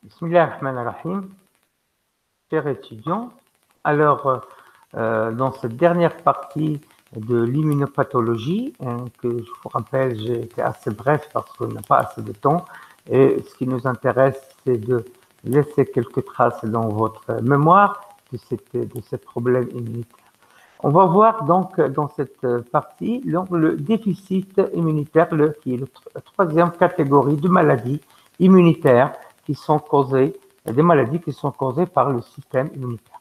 Bismillahirrahmanirrahim. Chers étudiants, alors dans cette dernière partie de l'immunopathologie, que je vous rappelle, j'ai été assez bref parce qu'on n'a pas assez de temps, et ce qui nous intéresse, c'est de laisser quelques traces dans votre mémoire de ces problèmes immunitaires. On va voir donc dans cette partie donc, le déficit immunitaire, qui est la troisième catégorie de maladies immunitaires qui sont causées, des maladies qui sont causées par le système immunitaire.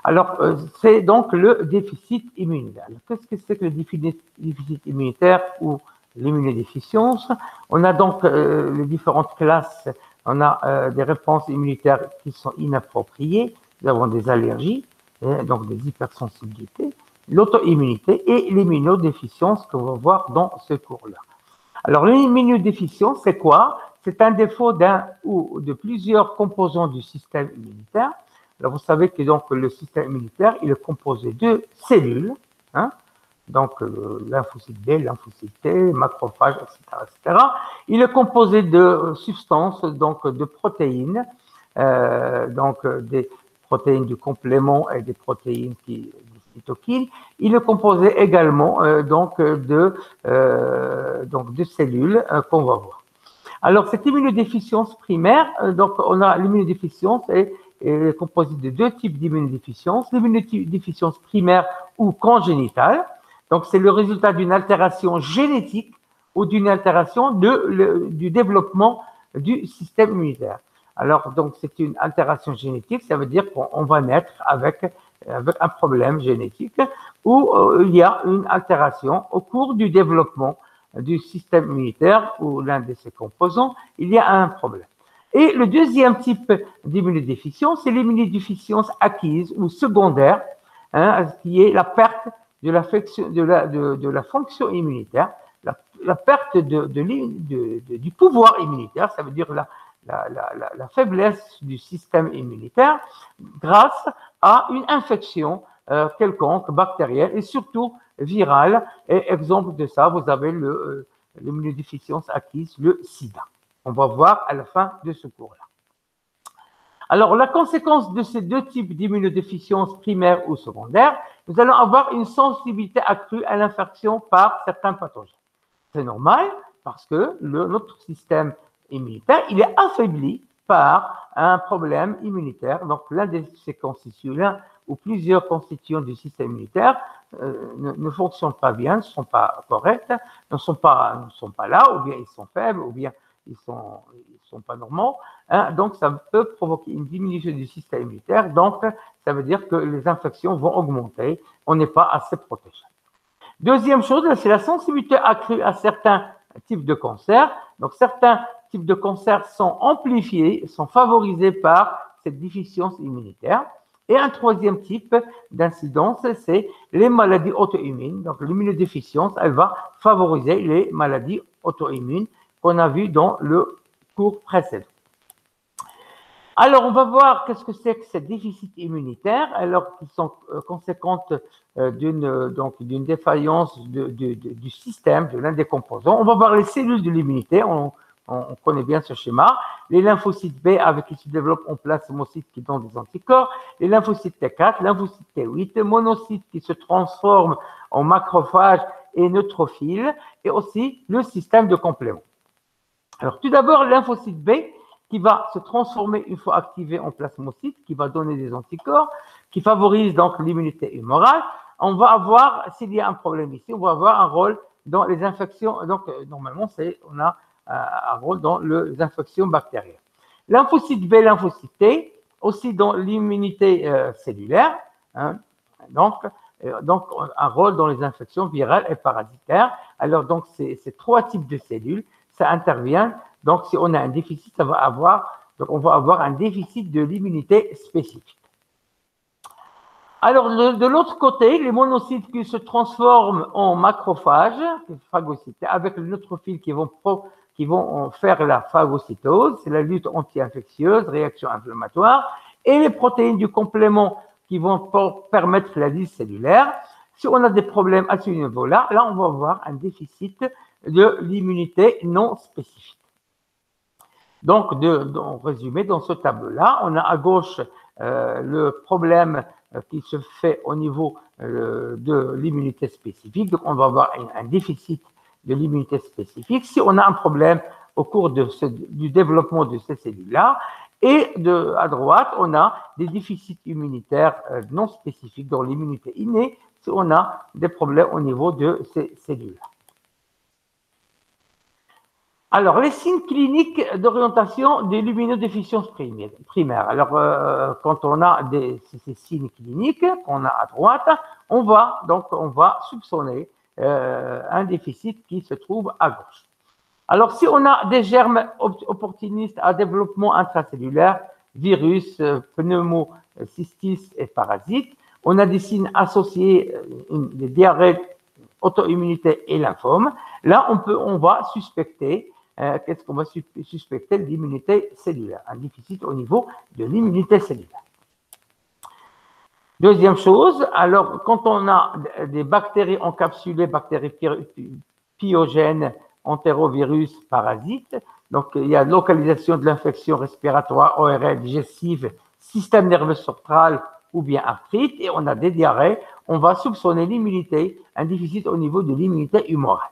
Alors, c'est donc le déficit immunitaire. Qu'est-ce que c'est que le déficit immunitaire ou l'immunodéficience? On a donc les différentes classes. On a des réponses immunitaires qui sont inappropriées. Nous avons des allergies, donc des hypersensibilités, l'auto-immunité et l'immunodéficience qu'on va voir dans ce cours-là. Alors, l'immunodéficience, c'est quoi? C'est un défaut d'un ou de plusieurs composants du système immunitaire. Alors, vous savez que donc, le système immunitaire, il est composé de cellules, donc lymphocytes B, lymphocytes T, macrophages, etc., etc. Il est composé de substances, donc de protéines, donc des protéines du complément et des protéines des cytokines. Il est composé également donc de cellules qu'on va voir. Alors, cette immunodéficience primaire, donc on a l'immunodéficience est composée de deux types d'immunodéficience. L'immunodéficience primaire ou congénitale, donc c'est le résultat d'une altération génétique ou d'une altération du développement du système immunitaire. Alors, donc c'est une altération génétique, ça veut dire qu'on va naître avec un problème génétique où il y a une altération au cours du développement du système immunitaire ou l'un de ses composants, il y a un problème. Et le deuxième type d'immunodéficience, c'est l'immunodéficience acquise ou secondaire, qui est la perte de la fonction immunitaire, la perte du pouvoir immunitaire, ça veut dire la faiblesse du système immunitaire grâce à une infection quelconque, bactérienne et surtout virale. Et exemple de ça, vous avez l'immunodéficience acquise, le sida. On va voir à la fin de ce cours-là. Alors, la conséquence de ces deux types d'immunodéficience primaire ou secondaire, nous allons avoir une sensibilité accrue à l'infection par certains pathogènes. C'est normal parce que notre système immunitaire, il est affaibli par un problème immunitaire. Donc, l'un de ces constituants, l'un ou plusieurs constituants du système immunitaire ne fonctionnent pas bien, ne sont pas corrects, ne sont pas là, ou bien ils sont faibles, ou bien ils sont pas normaux. Donc, ça peut provoquer une diminution du système immunitaire. Donc, ça veut dire que les infections vont augmenter. On n'est pas assez protégé. Deuxième chose, c'est la sensibilité accrue à certains types de cancers. Donc, certains types de cancers sont amplifiés, sont favorisés par cette déficience immunitaire. Et un troisième type d'incidence, c'est les maladies auto-immunes. Donc, l'immunodéficience, elle va favoriser les maladies auto-immunes qu'on a vues dans le cours précédent. Alors, on va voir qu'est-ce que c'est que ces déficits immunitaires, alors qu'ils sont conséquentes d'une défaillance du système, de l'un des composants. On va voir les cellules de l'immunité, on connaît bien ce schéma. Les lymphocytes B avec qui se développent en plasmocytes qui donnent des anticorps, les lymphocytes T4, lymphocytes T8, les monocytes qui se transforment en macrophages et neutrophiles, et aussi le système de complément. Alors, tout d'abord, le lymphocyte B qui va se transformer une fois activé en plasmocyte, qui va donner des anticorps, qui favorise donc l'immunité humorale. On va avoir, s'il y a un problème ici, on va avoir un rôle dans les infections. Donc, normalement, on a un rôle dans les infections bactériennes. Lymphocyte B, lymphocyte T, aussi dans l'immunité cellulaire. Donc, un rôle dans les infections virales et parasitaires. Alors, donc, ces trois types de cellules, ça intervient. Donc, si on a un déficit, on va avoir un déficit de l'immunité spécifique. Alors, de l'autre côté, les monocytes qui se transforment en macrophages, phagocytés, avec les neutrophiles qui vont faire la phagocytose, c'est la lutte anti-infectieuse, réaction inflammatoire, et les protéines du complément qui vont permettre la lise cellulaire. Si on a des problèmes à ce niveau-là, là, on va avoir un déficit de l'immunité non spécifique. Donc, en résumé, dans ce tableau-là, on a à gauche le problème qui se fait au niveau de l'immunité spécifique. Donc, on va avoir un déficit de l'immunité spécifique si on a un problème au cours du développement de ces cellules-là. Et à droite, on a des déficits immunitaires non spécifiques dans l'immunité innée si on a des problèmes au niveau de ces cellules-là. Alors, les signes cliniques d'orientation de l'immunodéficience primaire. Alors, quand on a ces signes cliniques qu'on a à droite, on va soupçonner un déficit qui se trouve à gauche. Alors, si on a des germes opportunistes à développement intracellulaire, virus, pneumocystis et parasites, on a des signes associés, des diarrhées, auto-immunité et lymphome. Là, on va suspecter, qu'est-ce qu'on va suspecter? L'immunité cellulaire, un déficit au niveau de l'immunité cellulaire. Deuxième chose, alors, quand on a des bactéries encapsulées, bactéries pyogènes, entérovirus, parasites, donc il y a localisation de l'infection respiratoire, ORL, digestive, système nerveux central ou bien arthrite, et on a des diarrhées, on va soupçonner l'immunité, un déficit au niveau de l'immunité humorale.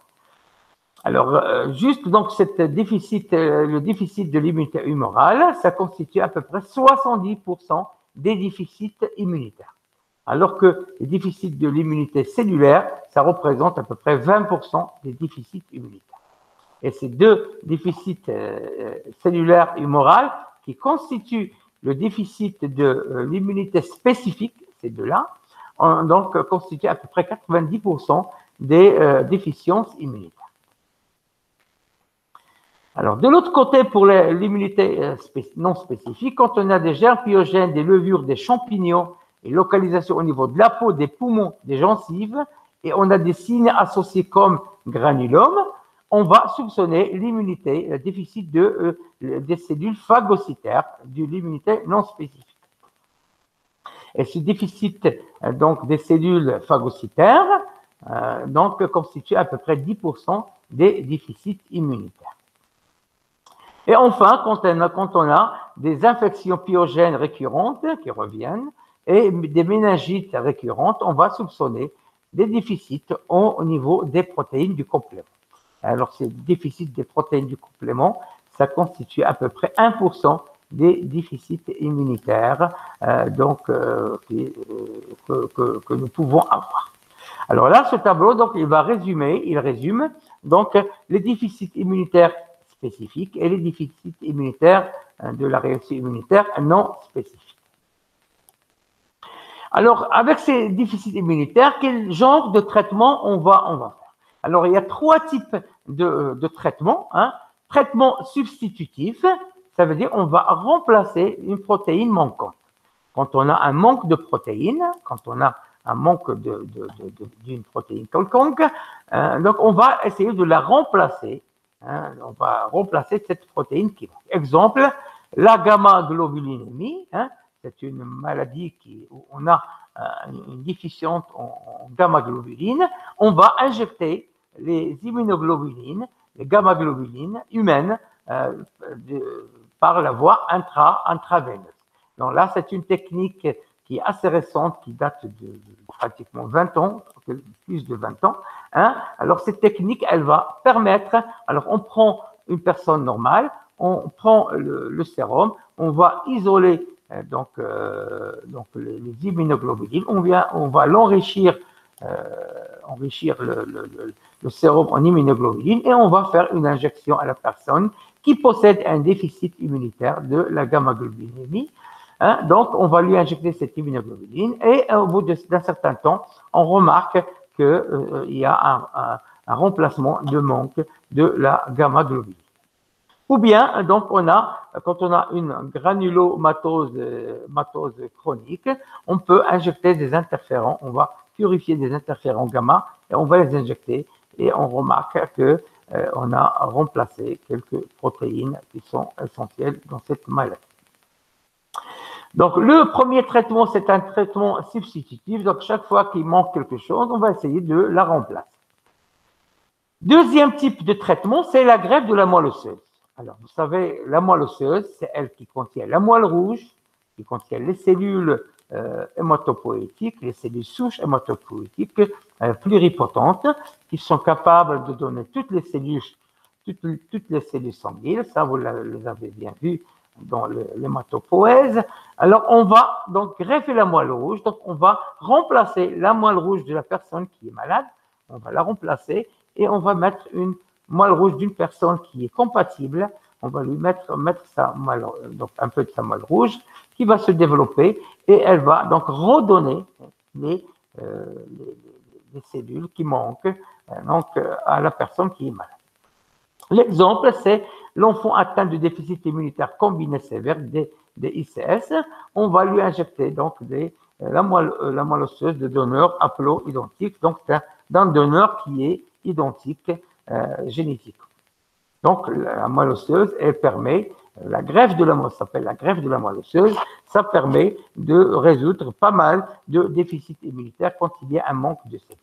Alors, juste donc le déficit de l'immunité humorale, ça constitue à peu près 70% des déficits immunitaires. Alors que les déficits de l'immunité cellulaire, ça représente à peu près 20% des déficits immunitaires. Et ces deux déficits cellulaires humorales qui constituent le déficit de l'immunité spécifique, ces deux-là, donc constituent à peu près 90% des déficiences immunitaires. Alors, de l'autre côté, pour l'immunité non spécifique, quand on a des germes pyogènes, des levures, des champignons, et localisation au niveau de la peau, des poumons, des gencives, et on a des signes associés comme granulome, on va soupçonner l'immunité, le déficit des cellules phagocytaires, de l'immunité non spécifique. Et ce déficit donc, des cellules phagocytaires donc, constitue à peu près 10% des déficits immunitaires. Et enfin, quand on a des infections pyogènes récurrentes qui reviennent et des méningites récurrentes, on va soupçonner des déficits au niveau des protéines du complément. Alors, ces déficits des protéines du complément, ça constitue à peu près 1% des déficits immunitaires que nous pouvons avoir. Alors là, ce tableau, donc, il résume donc les déficits immunitaires spécifiques et les déficits immunitaires de la réussite immunitaire non spécifiques. Alors, avec ces déficits immunitaires, quel genre de traitement on va faire? Alors, il y a 3 types de traitements. Traitement substitutif, ça veut dire on va remplacer une protéine manquante. Quand on a un manque de protéine, quand on a un manque d'une protéine quelconque, donc on va essayer de la remplacer. On va remplacer cette protéine qui manque. Exemple, la gamma-globulinémie, c'est une maladie où on a une déficience en gamma-globuline. On va injecter les immunoglobulines, les gamma-globulines humaines par la voie intraveineuse. Donc là, c'est une technique qui est assez récente, qui date de pratiquement 20 ans, plus de 20 ans. Alors, cette technique, elle va permettre, alors on prend une personne normale, on prend le sérum, on va isoler donc les immunoglobulines, on va l'enrichir, enrichir le sérum en immunoglobulines et on va faire une injection à la personne qui possède un déficit immunitaire de la gamma-globulinémie. Donc, on va lui injecter cette immunoglobuline et au bout d'un certain temps, on remarque qu'il y a un remplacement de manque de la gamma-globuline. Ou bien, donc, quand on a une granulomatose chronique, on peut injecter des interférents, on va purifier des interférents gamma et on va les injecter et on remarque qu'on a remplacé quelques protéines qui sont essentielles dans cette maladie. Donc, le premier traitement, c'est un traitement substitutif. Donc, chaque fois qu'il manque quelque chose, on va essayer de la remplacer. Deuxième type de traitement, c'est la greffe de la moelle osseuse. Alors, vous savez, la moelle osseuse, c'est elle qui contient la moelle rouge, qui contient les cellules hématopoïétiques, les cellules souches hématopoïétiques pluripotentes, qui sont capables de donner toutes les cellules sanguines. Ça, vous les avez bien vu dans l'hématopoïèse. Alors, on va donc greffer la moelle rouge. Donc, on va remplacer la moelle rouge de la personne qui est malade. On va la remplacer et on va mettre une moelle rouge d'une personne qui est compatible. On va lui mettre sa moelle, donc un peu de sa moelle rouge qui va se développer et elle va donc redonner les cellules qui manquent à la personne qui est malade. L'exemple, c'est l'enfant atteint de déficit immunitaire combiné sévère, des ICS. On va lui injecter donc la moelle osseuse de donneur haplo-identique, donc d'un donneur qui est identique génétique. Donc, la moelle osseuse, elle permet, la greffe de la moelle, ça s'appelle la greffe de la moelle osseuse, ça permet de résoudre pas mal de déficits immunitaires quand il y a un manque de cellules.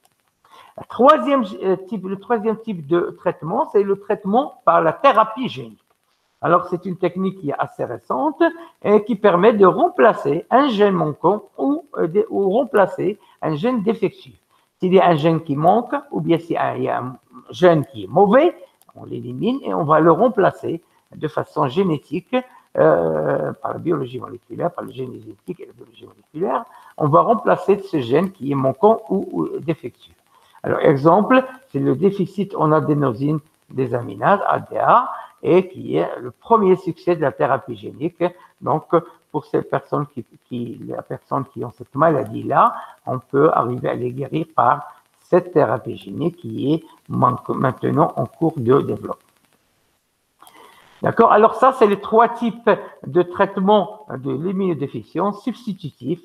Le troisième type de traitement, c'est le traitement par la thérapie génique. Alors, c'est une technique qui est assez récente et qui permet de remplacer un gène manquant ou remplacer un gène défectueux. S'il y a un gène qui manque ou bien s'il y a un gène qui est mauvais, on l'élimine et on va le remplacer de façon génétique par la biologie moléculaire, par le génétique et la biologie moléculaire. On va remplacer ce gène qui est manquant ou défectueux. Alors, exemple, c'est le déficit en adénosine désaminase, ADA, et qui est le premier succès de la thérapie génique. Donc, pour ces personnes qui ont cette maladie-là, on peut arriver à les guérir par cette thérapie génique qui est maintenant en cours de développement. D'accord? Alors ça, c'est les trois types de traitement de l'immunodéficience, substitutif,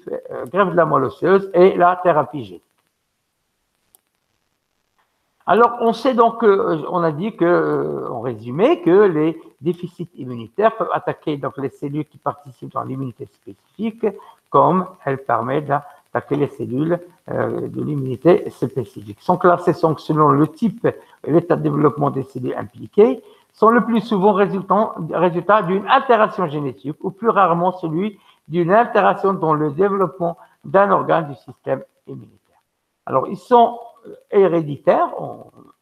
greffe de la moelle osseuse et la thérapie génique. Alors, on sait donc, on a dit en résumé, que les déficits immunitaires peuvent attaquer donc les cellules qui participent dans l'immunité spécifique, comme elles permettent d'attaquer les cellules de l'immunité spécifique. Sont classés selon le type et l'état de développement des cellules impliquées, sont le plus souvent résultat d'une altération génétique ou plus rarement celui d'une altération dans le développement d'un organe du système immunitaire. Alors, ils sont héréditaires,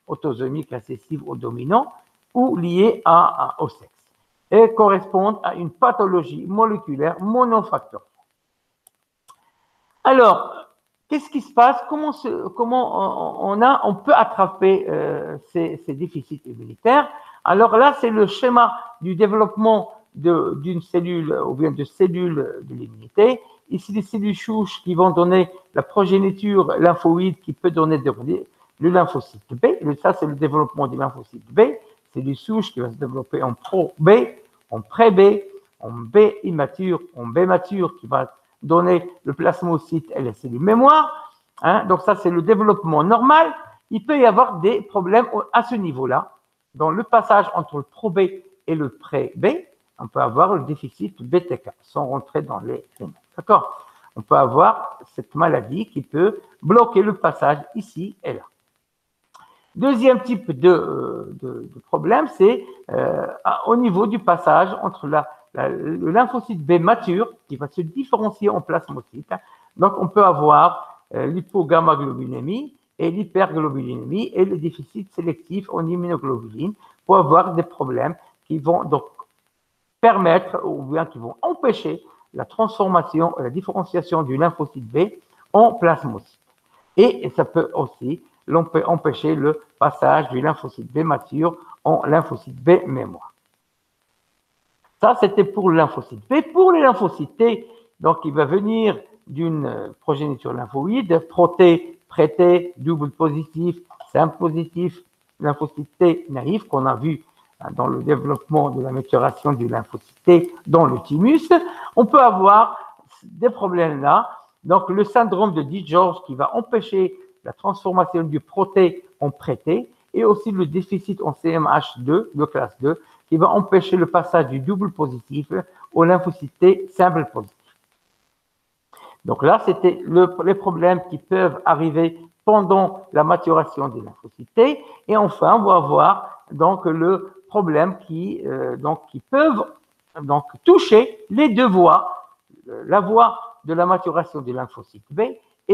autosomiques, récessives ou dominants, ou liés au sexe, et correspondent à une pathologie moléculaire monofactorielle. Alors, qu'est-ce qui se passe? Comment on peut attraper ces déficits immunitaires? Alors là, c'est le schéma du développement d'une cellule ou bien de cellules de l'immunité. Ici, les cellules souches qui vont donner la progéniture lymphoïde qui peut donner le lymphocyte B. Ça, c'est le développement du lymphocyte B. C'est des souches qui vont se développer en pro-B, en pré-B, en B immature, en B mature, qui va donner le plasmocyte et les cellules mémoire. Donc ça, c'est le développement normal. Il peut y avoir des problèmes à ce niveau-là. Dans le passage entre le pro-B et le pré-B, on peut avoir le déficit BTK, sans rentrer dans les détails. D'accord? On peut avoir cette maladie qui peut bloquer le passage ici et là. Deuxième type de problème, c'est au niveau du passage entre le lymphocyte B mature, qui va se différencier en plasmocyte. Donc, on peut avoir l'hypogammaglobulinémie et l'hyperglobulinémie et le déficit sélectif en immunoglobuline pour avoir des problèmes qui vont donc permettre ou bien qui vont empêcher la transformation, la différenciation du lymphocyte B en plasmocyte. Et ça peut aussi empêcher le passage du lymphocyte B mature en lymphocyte B mémoire. Ça, c'était pour le lymphocyte B. Pour les lymphocytes T, donc il va venir d'une progéniture lymphoïde, pro-T, pré-T, double positif, simple positif, lymphocyte T naïf qu'on a vu dans le développement de la maturation du lymphocyte T dans le thymus. On peut avoir des problèmes là. Donc, le syndrome de Di-George qui va empêcher la transformation du pro-T en pré-T et aussi le déficit en CMH2 de classe 2 qui va empêcher le passage du double positif au lymphocyte T simple positif. Donc là, c'était les problèmes qui peuvent arriver pendant la maturation des lymphocytes T. Et enfin, on va avoir donc le problèmes qui peuvent donc toucher les deux voies, la voie de la maturation des lymphocytes B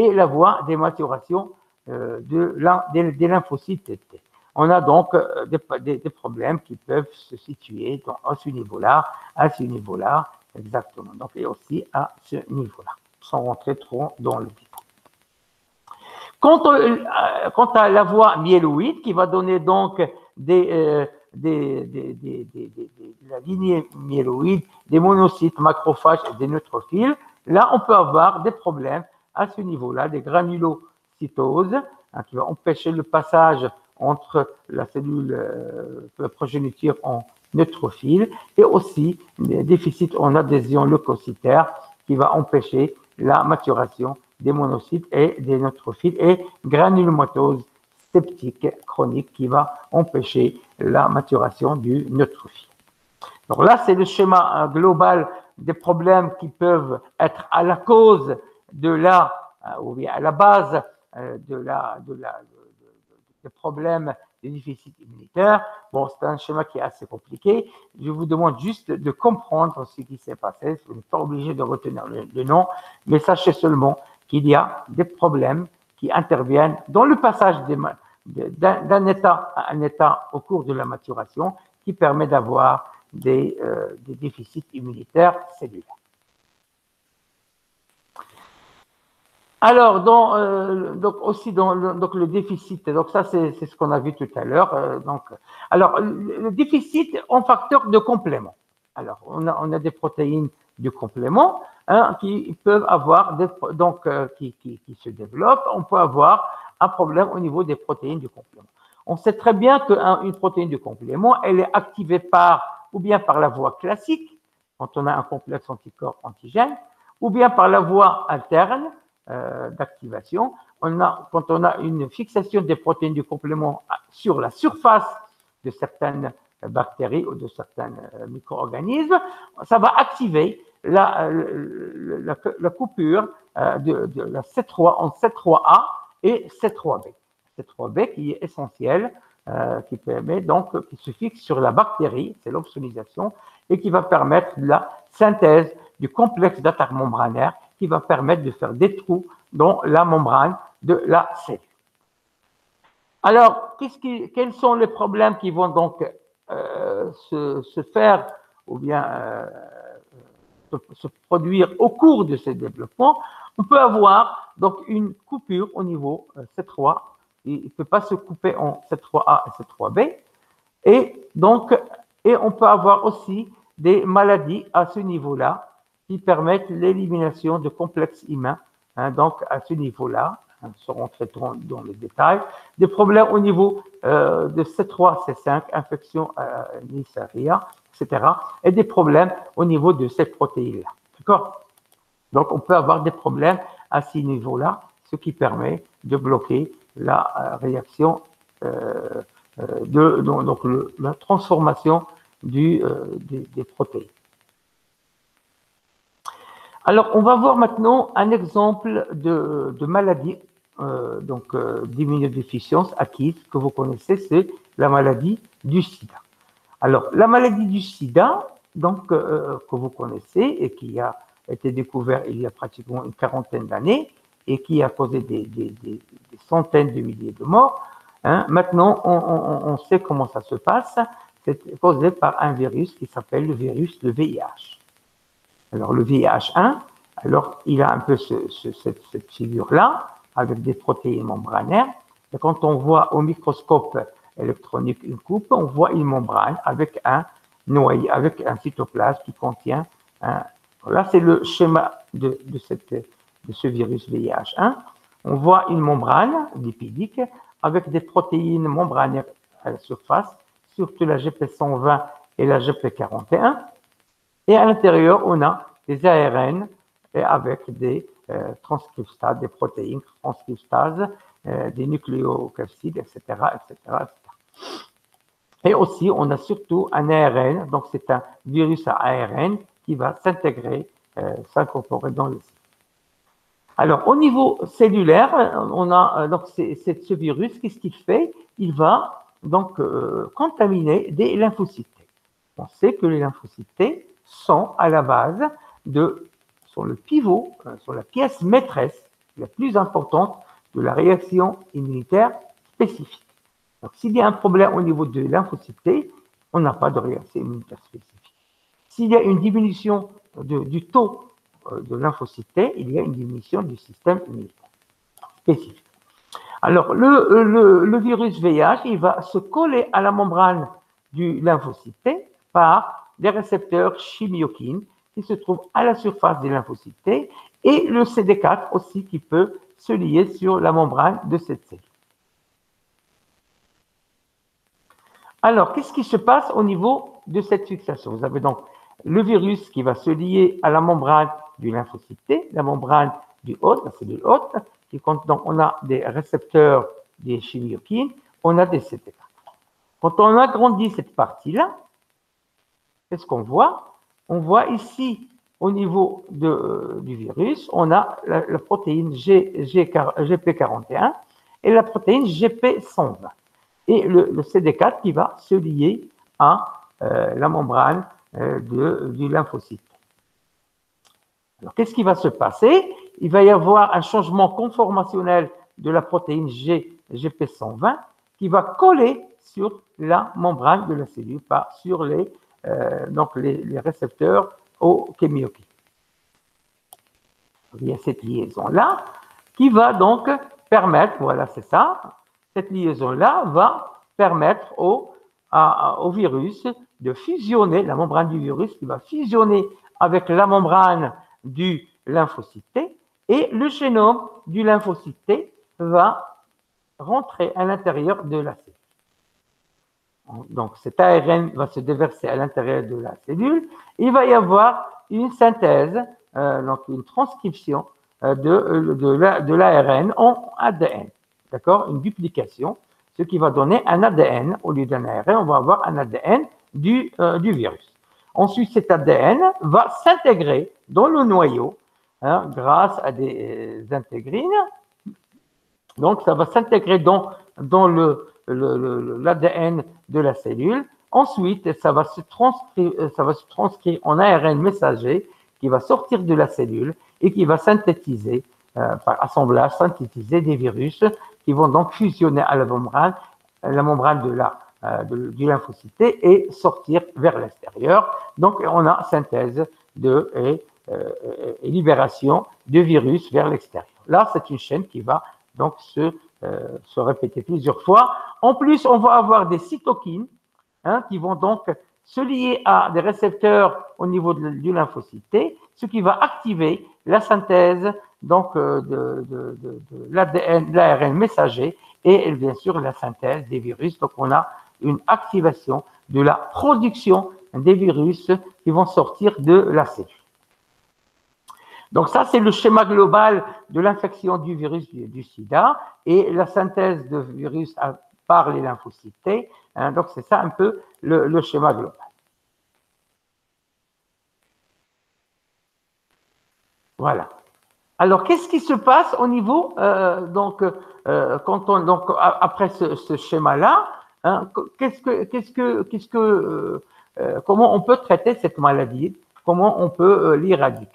et la voie des maturations des lymphocytes T. On a donc des problèmes qui peuvent se situer à ce niveau-là, exactement, donc, et aussi à ce niveau-là, sans rentrer trop dans le détail. Quant à la voie myéloïde, qui va donner donc la lignée myéloïde, des monocytes, macrophages et des neutrophiles, là, on peut avoir des problèmes à ce niveau-là, des granulocytoses, qui va empêcher le passage entre la cellule progéniture en neutrophile, et aussi des déficits en adhésion leucocytaire qui va empêcher la maturation des monocytes et des neutrophiles, et granulomatose septique chronique qui va empêcher la maturation du neutrophile. Donc là, c'est le schéma global des problèmes qui peuvent être à la cause ou bien à la base des problèmes de déficit immunitaire. Bon, c'est un schéma qui est assez compliqué. Je vous demande juste de comprendre ce qui s'est passé. Vous n'êtes pas obligé de retenir le nom, mais sachez seulement qu'il y a des problèmes qui interviennent dans le passage d'un état à un état au cours de la maturation, qui permet d'avoir des déficits immunitaires cellulaires. Alors, donc aussi dans le déficit, donc ça c'est ce qu'on a vu tout à l'heure. Alors, le déficit en facteur de complément. Alors, on a des protéines du complément qui peuvent avoir qui se développent. On peut avoir un problème au niveau des protéines du complément. On sait très bien qu'une protéine du complément, elle est activée ou bien par la voie classique, quand on a un complexe anticorps antigène, ou bien par la voie interne d'activation. Quand on a une fixation des protéines du complément sur la surface de certaines bactéries ou de certains micro-organismes, ça va activer la coupure de la C3 en C3A et C3B. C3B qui est essentiel, qui permet donc, qui se fixe sur la bactérie, c'est l'opsonisation, et qui va permettre la synthèse du complexe d'intermembranaire qui va permettre de faire des trous dans la membrane de la cellule. Alors, quels sont les problèmes qui vont donc se faire ou bien se produire au cours de ce développement? On peut avoir donc une coupure au niveau C3. Il ne peut pas se couper en C3A et C3B. Et on peut avoir aussi des maladies à ce niveau-là qui permettent l'élimination de complexes humains. Donc, à ce niveau-là, sans rentrer trop dans les détails, des problèmes au niveau de C3, C5, infection Neisseria, etc. Et des problèmes au niveau de ces protéines-là. D'accord? Donc, on peut avoir des problèmes à ce niveau-là, ce qui permet de bloquer la réaction la transformation des protéines. Alors, on va voir maintenant un exemple de maladie d'immunodéficience acquise que vous connaissez, c'est la maladie du sida. Alors, la maladie du sida, que vous connaissez et qui a été découverte il y a pratiquement une quarantaine d'années et qui a causé des centaines de milliers de morts, maintenant, on sait comment ça se passe. C'est causé par un virus qui s'appelle le virus de VIH. Alors, le VIH1, alors, il a un peu cette figure-là, avec des protéines membranaires. Et quand on voit au microscope électronique une coupe, on voit une membrane avec un noyau, avec un cytoplasme qui contient un... Là, c'est le schéma de ce virus VIH1. On voit une membrane lipidique avec des protéines membranaires à la surface, surtout la GP120 et la GP41. Et à l'intérieur, on a des ARN avec des transcriptases, des protéines transcriptases, des nucléocapsides, etc., etc., etc. Et aussi, on a surtout un ARN, donc c'est un virus à ARN qui va s'incorporer dans le cellule. Alors, au niveau cellulaire, on a donc ce virus, qu'est-ce qu'il fait? Il va donc contaminer des lymphocytes T. On sait que les lymphocytes T sont à la base sont le pivot, sont la pièce maîtresse la plus importante de la réaction immunitaire spécifique. Donc, s'il y a un problème au niveau de lymphocytes T, on n'a pas de réaction immunitaire spécifique. S'il y a une diminution du taux de lymphocytes T, il y a une diminution du système immunitaire spécifique. Alors, le virus VIH, il va se coller à la membrane du lymphocyte T par des récepteurs chimiokines qui se trouvent à la surface des lymphocytes T et le CD4 aussi qui peut se lier sur la membrane de cette cellule. Alors, qu'est-ce qui se passe au niveau de cette fixation? Vous avez donc le virus qui va se lier à la membrane du lymphocyte T, la membrane du hôte, la cellule hôte, donc on a des récepteurs des chimiokines, on a des CD4. Quand on agrandit cette partie-là, qu'est-ce qu'on voit? On voit ici, au niveau du virus, on a la protéine GP41 et la protéine GP120. Et le CD4 qui va se lier à la membrane du lymphocyte. Alors, qu'est-ce qui va se passer? Il va y avoir un changement conformationnel de la protéine GP120 qui va coller sur la membrane de la cellule, pas sur les récepteurs aux chimiokines. Il y a cette liaison-là qui va donc permettre, voilà, c'est ça, cette liaison-là va permettre au virus de fusionner, la membrane du virus qui va fusionner avec la membrane du lymphocyte T, et le génome du lymphocyte T va rentrer à l'intérieur de la cellule. Donc, cet ARN va se déverser à l'intérieur de la cellule. Il va y avoir une synthèse, donc une transcription de l'ARN en ADN. D'accord? Une duplication, ce qui va donner un ADN. Au lieu d'un ARN, on va avoir un ADN du virus. Ensuite, cet ADN va s'intégrer dans le noyau grâce à des intégrines. Donc, ça va s'intégrer dans l'ADN de la cellule. Ensuite, ça va se transcrire en ARN messager qui va sortir de la cellule et qui va synthétiser, par assemblage, synthétiser des virus qui vont donc fusionner à la membrane du lymphocyte et sortir vers l'extérieur. Donc, on a synthèse et libération de virus vers l'extérieur. Là, c'est une chaîne qui va donc se répéter plusieurs fois. En plus, on va avoir des cytokines qui vont donc se lier à des récepteurs au niveau du lymphocyte T, ce qui va activer la synthèse donc de l'ARN messager et bien sûr la synthèse des virus. Donc, on a une activation de la production des virus qui vont sortir de la cellule. Donc ça, c'est le schéma global de l'infection du virus du sida et la synthèse de virus par les lymphocytes T. Donc c'est ça un peu le schéma global. Voilà. Alors, qu'est-ce qui se passe au niveau, après ce schéma-là, comment on peut traiter cette maladie, comment on peut l'éradiquer?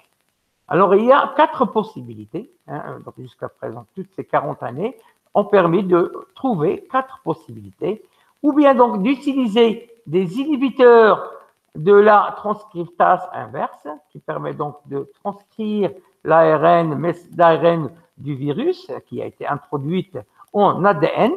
Alors, il y a 4 possibilités, donc jusqu'à présent, toutes ces 40 années ont permis de trouver 4 possibilités, ou bien donc d'utiliser des inhibiteurs de la transcriptase inverse, qui permet donc de transcrire l'ARN du virus, qui a été introduite en ADN,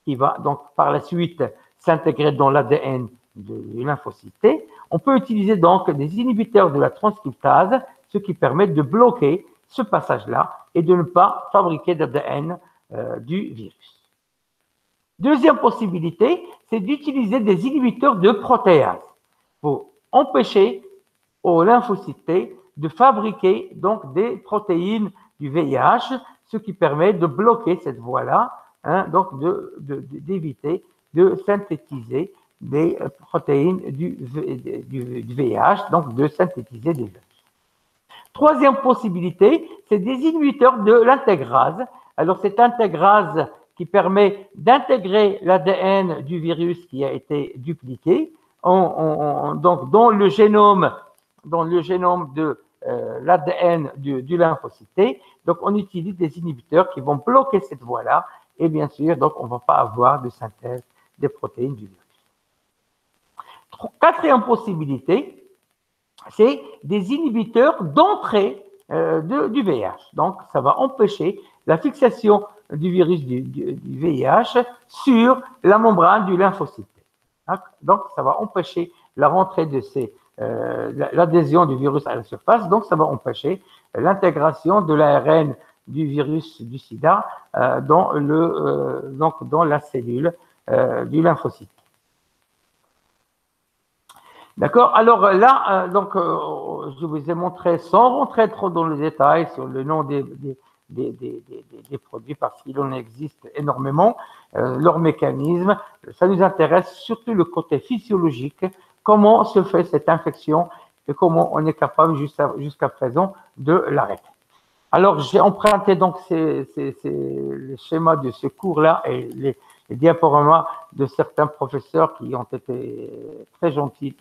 qui va donc par la suite s'intégrer dans l'ADN du lymphocyte T. On peut utiliser donc des inhibiteurs de la transcriptase, ce qui permet de bloquer ce passage-là et de ne pas fabriquer d'ADN du virus. Deuxième possibilité, c'est d'utiliser des inhibiteurs de protéase pour empêcher au lymphocyte T de fabriquer donc des protéines du VIH, ce qui permet de bloquer cette voie-là, donc d'éviter de synthétiser des protéines du VIH, donc de synthétiser des virus. Troisième possibilité, c'est des inhibiteurs de l'intégrase. Alors, cette intégrase qui permet d'intégrer l'ADN du virus qui a été dupliqué donc dans le génome de l'ADN du lymphocyte T. Donc, on utilise des inhibiteurs qui vont bloquer cette voie-là et bien sûr, donc, on ne va pas avoir de synthèse des protéines du virus. Quatrième possibilité, c'est des inhibiteurs d'entrée du VIH. Donc, ça va empêcher la fixation du virus du VIH sur la membrane du lymphocyte. Donc, ça va empêcher la rentrée de l'adhésion du virus à la surface. Donc, ça va empêcher l'intégration de l'ARN du virus du sida dans la cellule du lymphocyte. D'accord. Alors là, je vous ai montré, sans rentrer trop dans le détail sur le nom des produits, parce qu'il en existe énormément, leur mécanisme. Ça nous intéresse surtout le côté physiologique, comment se fait cette infection et comment on est capable jusqu'à présent de l'arrêter. Alors, j'ai emprunté donc les schémas de ce cours-là et les diaporamas de certains professeurs qui ont été très gentils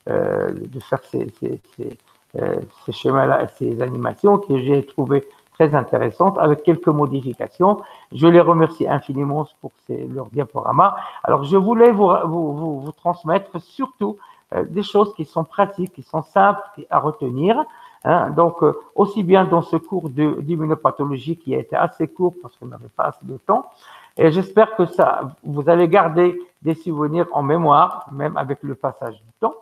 de faire ces schémas-là et ces animations que j'ai trouvées très intéressantes avec quelques modifications. Je les remercie infiniment pour leurs diaporamas. Alors, je voulais vous transmettre surtout des choses qui sont pratiques, qui sont simples à retenir. Donc, aussi bien dans ce cours d'immunopathologie qui a été assez court parce qu'on n'avait pas assez de temps, et j'espère que vous allez garder des souvenirs en mémoire, même avec le passage du temps.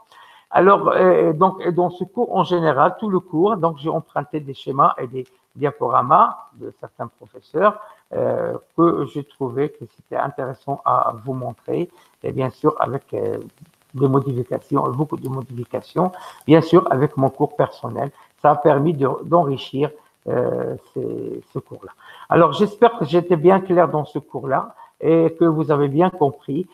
Alors, donc, dans ce cours en général, tout le cours, donc j'ai emprunté des schémas et des diaporamas de certains professeurs que je trouvais que c'était intéressant à vous montrer, et bien sûr avec des modifications, beaucoup de modifications, bien sûr avec mon cours personnel. Ça a permis d'enrichir ce cours-là. Alors, j'espère que j'étais bien clair dans ce cours-là et que vous avez bien compris.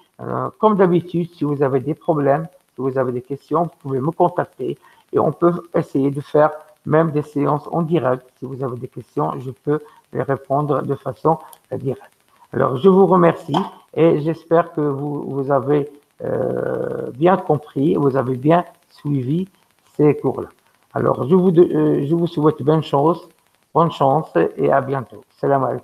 Comme d'habitude, si vous avez des problèmes, si vous avez des questions, vous pouvez me contacter et on peut essayer de faire même des séances en direct. Si vous avez des questions, je peux les répondre de façon directe. Alors, je vous remercie et j'espère que vous avez bien compris, vous avez bien suivi ces cours-là. Alors, je vous souhaite bonne chance et à bientôt. Salam alaikum.